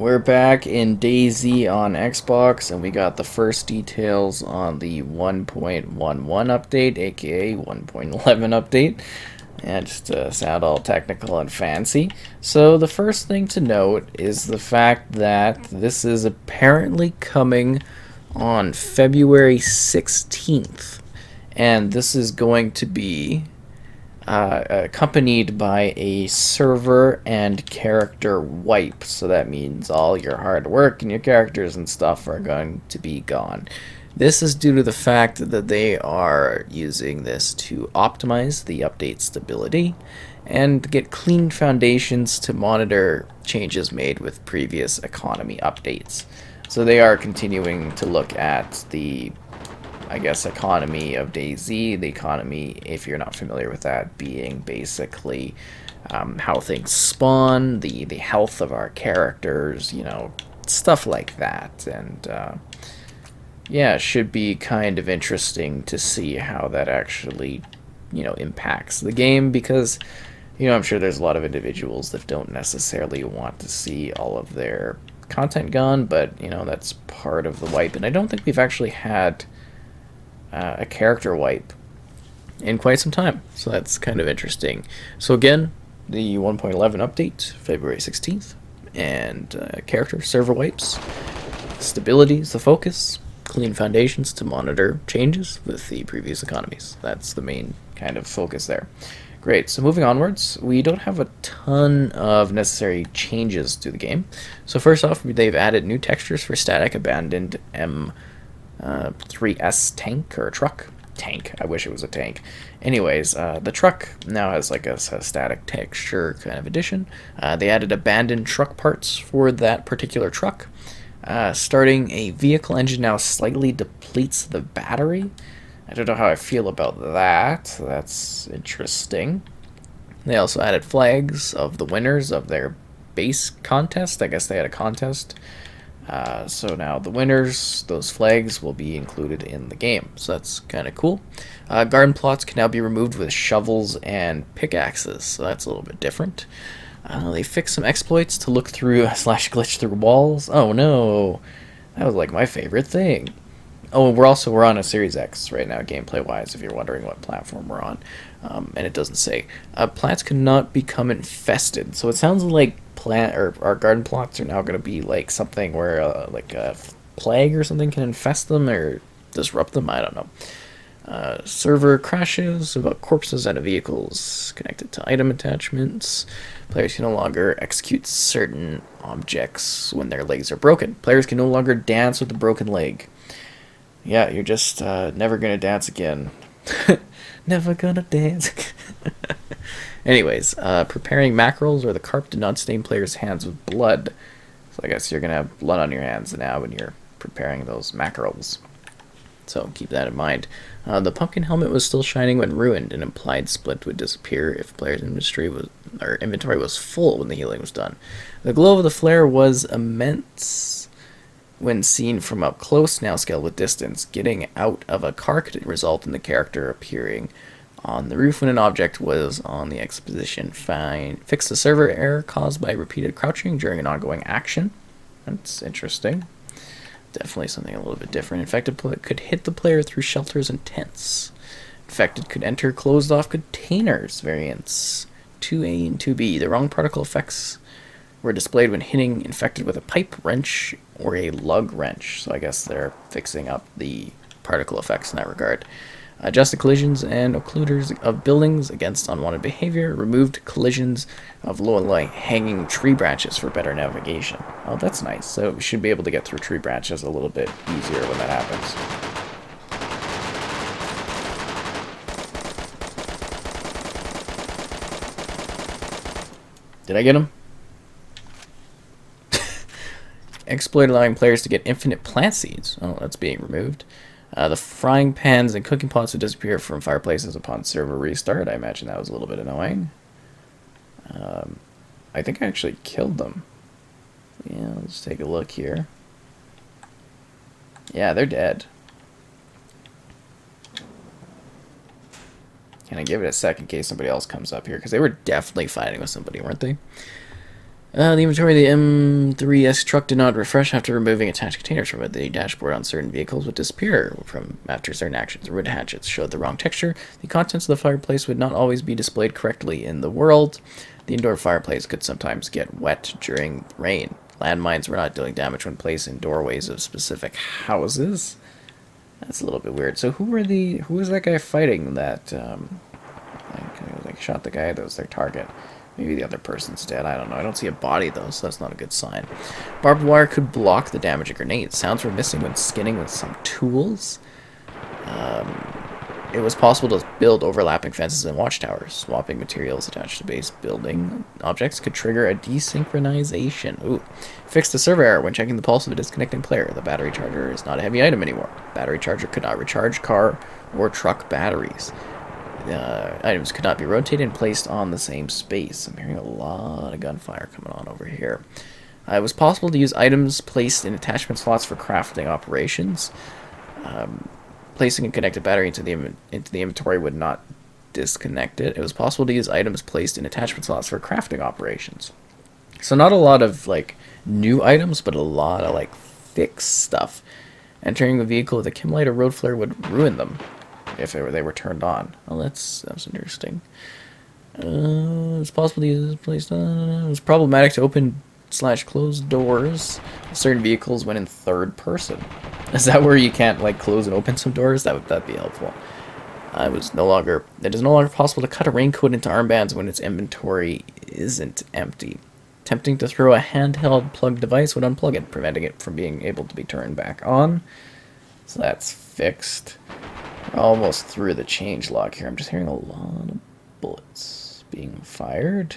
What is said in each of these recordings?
We're back in DayZ on Xbox, and we got the first details on the 1.11 update, aka 1.11 update. And just to sound all technical and fancy. So, the first thing to note is the fact that this is apparently coming on February 16th. And this is going to be accompanied by a server and character wipe. So that means all your hard work and your characters and stuff are going to be gone. This is due to the fact that they are using this to optimize the update stability and get clean foundations to monitor changes made with previous economy updates. So they are continuing to look at the economy of DayZ. The economy, if you're not familiar with that, being basically how things spawn, the health of our characters, stuff like that. And yeah, it should be kind of interesting to see how that actually, impacts the game because, I'm sure there's a lot of individuals that don't necessarily want to see all of their content gone, but, that's part of the wipe. And I don't think we've actually had a character wipe in quite some time, so that's kind of interesting. So again, the 1.11 update, February 16th, and character server wipes. Stability is the focus, clean foundations to monitor changes with the previous economies. That's the main kind of focus there. Great, so moving onwards, we don't have a ton of necessary changes to the game. So first off, they've added new textures for static abandoned M3S tank or truck. Tank. I wish it was a tank. Anyways, the truck now has like a static texture kind of addition. They added abandoned truck parts for that particular truck. Starting a vehicle engine now slightly depletes the battery. I don't know how I feel about that. That's interesting. They also added flags of the winners of their base contest. I guess they had a contest. So now the winners, those flags, will be included in the game. So that's kind of cool. Garden plots can now be removed with shovels and pickaxes. So that's a little bit different. They fixed some exploits to look through / glitch through walls. Oh no, that was like my favorite thing. Oh, we're on a Series X right now, gameplay wise. If you're wondering what platform we're on, and it doesn't say. Plants cannot become infested. So it sounds like plant or our garden plots are now going to be like something where like a plague or something can infest them or disrupt them. I don't know. Server crashes about corpses out of vehicles connected to item attachments. Players can no longer execute certain objects when their legs are broken. Players can no longer dance with a broken leg. Yeah, you're just never gonna dance again. Never gonna dance. Anyways, preparing mackerels or the carp did not stain players' hands with blood. So I guess you're gonna have blood on your hands now when you're preparing those mackerels. So keep that in mind. The pumpkin helmet was still shining when ruined. An implied split would disappear if players' inventory was full when the healing was done. The glow of the flare was immense when seen from up close, now scaled with distance. Getting out of a car could result in the character appearing on the roof when an object was on the exposition. Fix the server error caused by repeated crouching during an ongoing action. That's interesting. Definitely something a little bit different. Infected could hit the player through shelters and tents. Infected could enter closed-off containers. Variants 2A and 2B. The wrong particle effects were displayed when hitting infected with a pipe wrench or a lug wrench. So I guess they're fixing up the particle effects in that regard. Adjusted collisions and occluders of buildings against unwanted behavior. Removed collisions of low-lying hanging tree branches for better navigation. Oh, that's nice. So we should be able to get through tree branches a little bit easier when that happens. Did I get him? Exploit allowing players to get infinite plant seeds. Oh, that's being removed. The frying pans and cooking pots would disappear from fireplaces upon server restart. I imagine that was a little bit annoying. I think I actually killed them. Yeah, let's take a look here. Yeah, they're dead. Can I give it a sec in case somebody else comes up here? Because they were definitely fighting with somebody, weren't they? The inventory of the M3S truck did not refresh after removing attached containers from it. The dashboard on certain vehicles would disappear from after certain actions. Wood hatchets showed the wrong texture. The contents of the fireplace would not always be displayed correctly in the world. The indoor fireplace could sometimes get wet during rain. Landmines were not dealing damage when placed in doorways of specific houses. That's a little bit weird. So who was that guy fighting that like shot the guy that was their target? Maybe the other person's dead. I don't know. I don't see a body, though, so that's not a good sign. Barbed wire could block the damage of grenades. Sounds were missing when skinning with some tools. It was possible to build overlapping fences and watchtowers. Swapping materials attached to base building objects could trigger a desynchronization. Ooh. Fixed the server error when checking the pulse of a disconnecting player. The battery charger is not a heavy item anymore. Battery charger could not recharge car or truck batteries. Items could not be rotated and placed on the same space. I'm hearing a lot of gunfire coming on over here. It was possible to use items placed in attachment slots for crafting operations. Placing a connected battery into the inventory would not disconnect it. It was possible to use items placed in attachment slots for crafting operations. So not a lot of like new items, but a lot of like fixed stuff. Entering the vehicle with a chem light or road flare would ruin them if they were turned on. Well, that's interesting. It's possible to use placed on. It was problematic to open / close doors. Certain vehicles went in third person. Is that where you can't like close and open some doors? That'd be helpful. It is no longer possible to cut a raincoat into armbands when its inventory isn't empty. Attempting to throw a handheld plug device would unplug it, preventing it from being able to be turned back on. So that's fixed. We're almost through the change log here. I'm just hearing a lot of bullets being fired.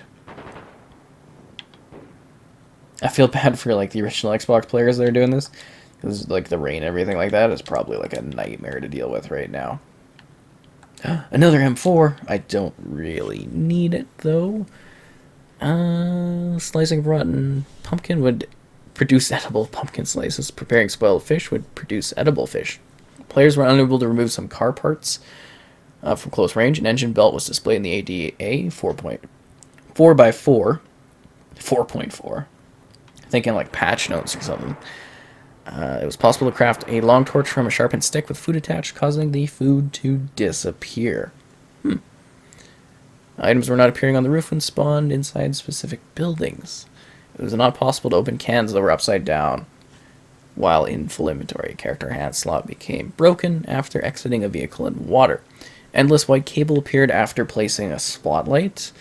I feel bad for like the original Xbox players that are doing this, because like the rain and everything like that is probably like a nightmare to deal with right now. Another M4. I don't really need it though. Slicing of rotten pumpkin would produce edible pumpkin slices. Preparing spoiled fish would produce edible fish. Players were unable to remove some car parts from close range. An engine belt was displayed in the ADA 4.4x4. 4.4. Thinking like patch notes or something. It was possible to craft a long torch from a sharpened stick with food attached, causing the food to disappear. Items were not appearing on the roof when spawned inside specific buildings. It was not possible to open cans that were upside down while in full inventory. A character hand slot became broken after exiting a vehicle in water. Endless white cable appeared after placing a spotlight.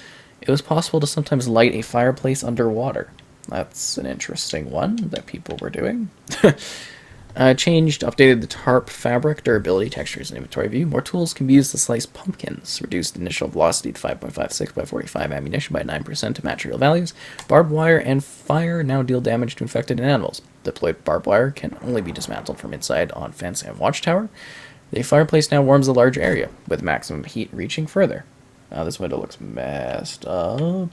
It was possible to sometimes light a fireplace underwater. That's an interesting one that people were doing. Updated the tarp fabric, durability, textures, and inventory view. More tools can be used to slice pumpkins. Reduced initial velocity to 5.56 by 45 ammunition by 9% to match real values. Barbed wire and fire now deal damage to infected animals. Deployed barbed wire can only be dismantled from inside on fence and watchtower. The fireplace now warms a large area, with maximum heat reaching further. This window looks messed up.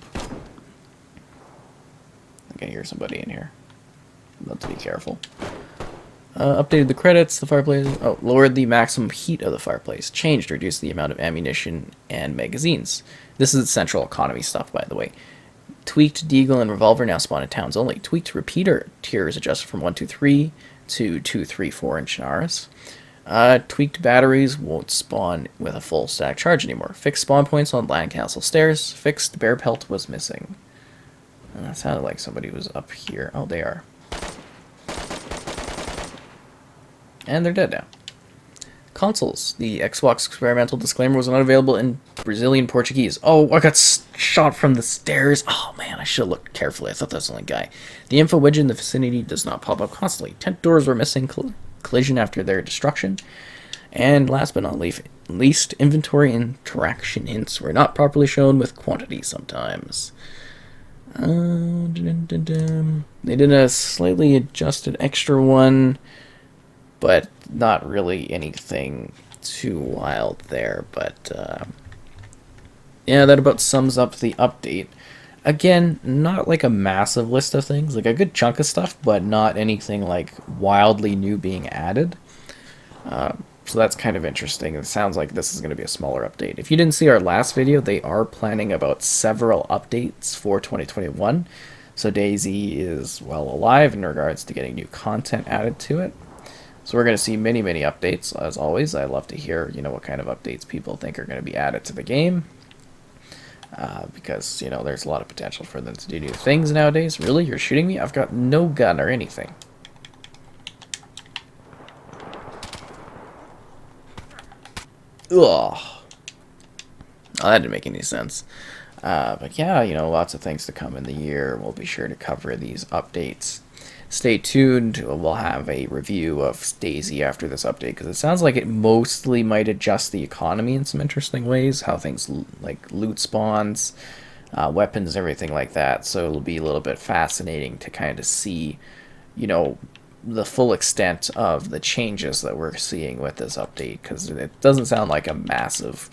I can hear somebody in here. Let's be careful. Updated the credits, the fireplace. Lowered the maximum heat of the fireplace. Changed, reduced the amount of ammunition and magazines. This is central economy stuff, by the way. Tweaked deagle and revolver now spawn in towns only. Tweaked repeater tiers adjusted from 1, 2, 3 to 2, 3, 4 in Chinaris. Tweaked batteries won't spawn with a full stack charge anymore. Fixed spawn points on Land Castle stairs. Fixed bear pelt was missing. And that sounded like somebody was up here. Oh, they are. And they're dead now. Consoles. The Xbox experimental disclaimer was not available in Brazilian Portuguese. Oh, I got shot from the stairs. Oh man, I should have looked carefully. I thought that was the only guy. The info widget in the vicinity does not pop up constantly. Tent doors were missing. Collision after their destruction. And last but not least, inventory interaction hints were not properly shown with quantity sometimes. They did a slightly adjusted extra one, but not really anything too wild there. But yeah, that about sums up the update. Again, not like a massive list of things, like a good chunk of stuff, but not anything like wildly new being added. So that's kind of interesting. It sounds like this is going to be a smaller update. If you didn't see our last video, they are planning about several updates for 2021. So DayZ is well alive in regards to getting new content added to it. So we're going to see many, many updates. As always, I love to hear, what kind of updates people think are going to be added to the game. Because, there's a lot of potential for them to do new things nowadays. Really? You're shooting me? I've got no gun or anything. Ugh. Oh, that didn't make any sense. But yeah, lots of things to come in the year. We'll be sure to cover these updates. Stay tuned. We'll have a review of DayZ after this update, because it sounds like it mostly might adjust the economy in some interesting ways, how things like loot spawns, weapons, everything like that. So it'll be a little bit fascinating to kind of see, the full extent of the changes that we're seeing with this update, because it doesn't sound like a massive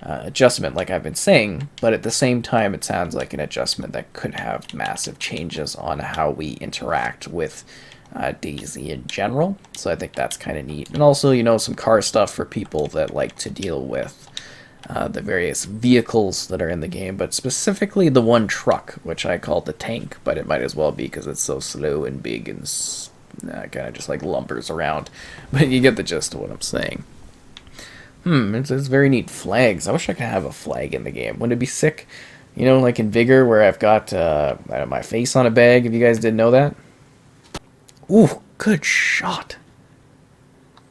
adjustment like I've been saying, but at the same time it sounds like an adjustment that could have massive changes on how we interact with DayZ in general. So I think that's kind of neat. And also, some car stuff for people that like to deal with the various vehicles that are in the game, but specifically the one truck, which I call the tank, but it might as well be because it's so slow and big and kind of just like lumbers around. But you get the gist of what I'm saying. It's very neat. Flags. I wish I could have a flag in the game. Wouldn't it be sick? Like in Vigor, where I've got my face on a bag, if you guys didn't know that. Ooh, good shot.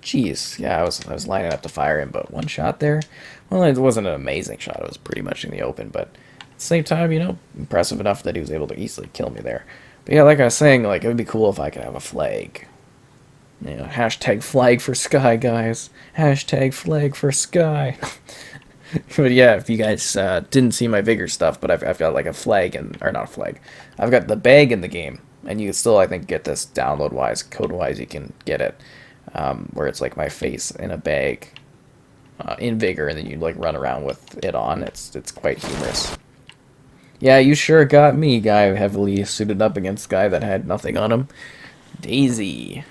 Jeez. Yeah, I was lining up to fire him, but one shot there? Well, it wasn't an amazing shot. It was pretty much in the open, but at the same time, impressive enough that he was able to easily kill me there. But yeah, like I was saying, like, it would be cool if I could have a flag. Hashtag flag for Sky, guys. Hashtag flag for Sky. But yeah, if you guys didn't see my Vigor stuff, but I've got like a flag, or not a flag. I've got the bag in the game, and you can still, I think, get this download-wise, code-wise, you can get it, where it's like my face in a bag in Vigor, and then you like run around with it on. It's quite humorous. Yeah, you sure got me, guy heavily suited up against guy that had nothing on him. DayZ.